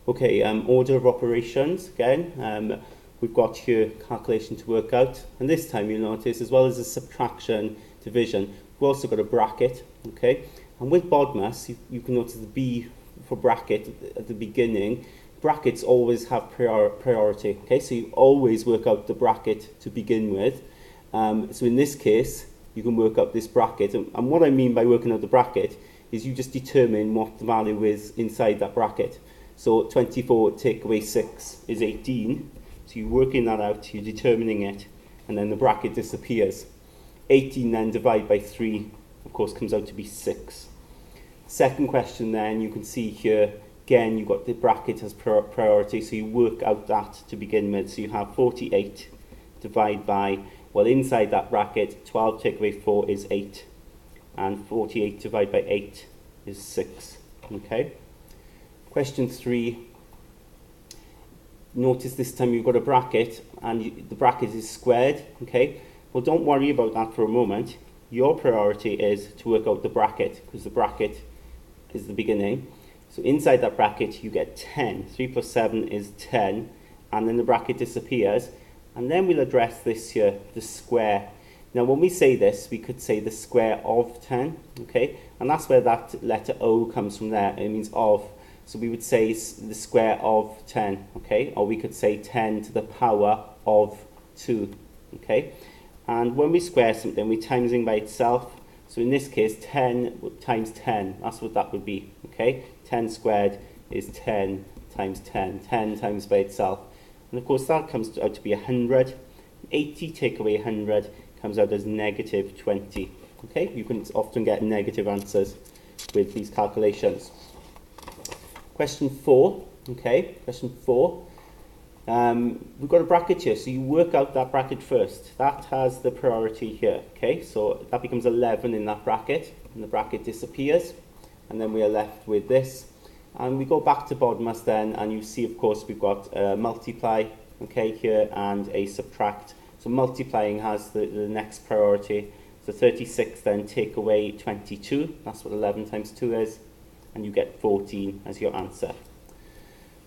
Okay, order of operations again. We've got here calculation to work out, and this time you'll notice, as well as a subtraction, division, we've also got a bracket. Okay, and with BODMAS, you can notice the B for bracket at the beginning. Brackets always have priority. Okay, so you always work out the bracket to begin with. So in this case, you can work out this bracket, and what I mean by working out the bracket is you just determine what the value is inside that bracket. So 24 take away 6 is 18. So you're working that out, you're determining it, and then the bracket disappears. 18 then divided by 3, of course, comes out to be 6. Second question then, you can see here, again, you've got the bracket as priority, so you work out that to begin with. So you have 48 divided by, well, inside that bracket, 12 take away 4 is 8. And 48 divided by 8 is 6. Okay? Question 3. Notice this time you've got a bracket, and the bracket is squared. Okay? Well, don't worry about that for a moment. Your priority is to work out the bracket, because the bracket is the beginning. So inside that bracket, you get 10. 3 plus 7 is 10. And then the bracket disappears. And then we'll address this here, the square. Now, when we say this, we could say the square of 10, okay? And that's where that letter O comes from there. It means of. So we would say the square of 10, okay? Or we could say 10 to the power of 2, okay? And when we square something, we're timesing by itself. So in this case, 10 times 10, that's what that would be, okay? 10 squared is 10 times 10, 10 times by itself. And of course, that comes out to be 100. 80 take away 100 comes out as negative 20. Okay, you can often get negative answers with these calculations. Question 4. Okay, question 4. We've got a bracket here, so you work out that bracket first. That has the priority here. Okay, so that becomes 11 in that bracket, and the bracket disappears, and then we are left with this. And we go back to BODMAS then, and you see, of course, we've got a multiply, okay, here, and a subtract. So multiplying has the next priority. So 36 then take away 22. That's what 11 times 2 is. And you get 14 as your answer.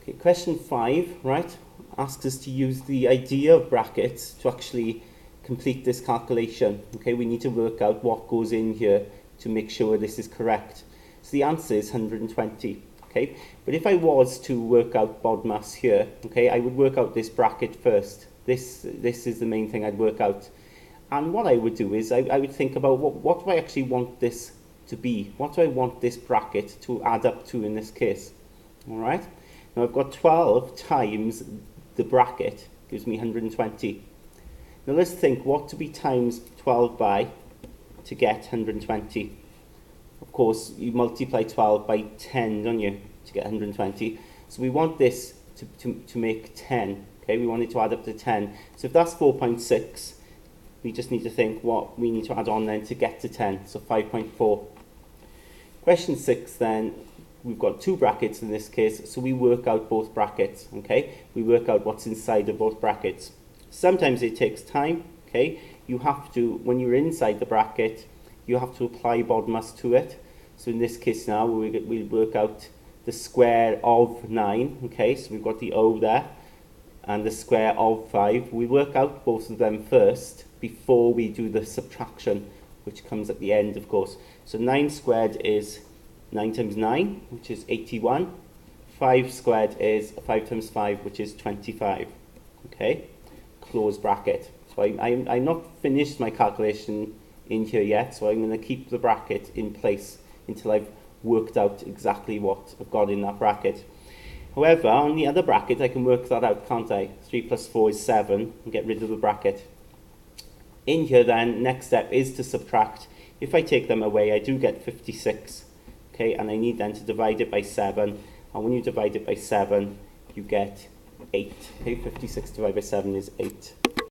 Okay, question 5, right, asks us to use the idea of brackets to actually complete this calculation. Okay, we need to work out what goes in here to make sure this is correct. So the answer is 120. Okay, but if I was to work out BODMAS here, okay, I would work out this bracket first. This is the main thing I'd work out. And what I would do is I would think about what do I actually want this to be? What do I want this bracket to add up to in this case? All right. Now I've got 12 times the bracket gives me 120. Now let's think, what to be times 12 by to get 120? Of course, you multiply 12 by 10, don't you, to get 120. So we want this to make 10. Okay, we want it to add up to 10. So if that's 4.6, we just need to think what we need to add on then to get to 10. So 5.4. Question 6 then, we've got 2 brackets in this case, so we work out both brackets, okay? We work out what's inside of both brackets. Sometimes it takes time, okay? You have to, when you're inside the bracket, you have to apply BODMAS to it. So in this case now, we'll work out the square of 9, okay? So we've got the O there, and the square of 5. We work out both of them first before we do the subtraction, which comes at the end, of course. So 9 squared is 9 times 9, which is 81. 5 squared is 5 times 5, which is 25. Okay, close bracket. So I'm not finished my calculation in here yet, so I'm going to keep the bracket in place until I've worked out exactly what I've got in that bracket. However, on the other bracket, I can work that out, can't I? 3 plus 4 is 7, and get rid of the bracket. In here then, next step is to subtract. If I take them away, I do get 56, okay, and I need then to divide it by 7, and when you divide it by 7, you get 8, okay, 56 divided by 7 is 8.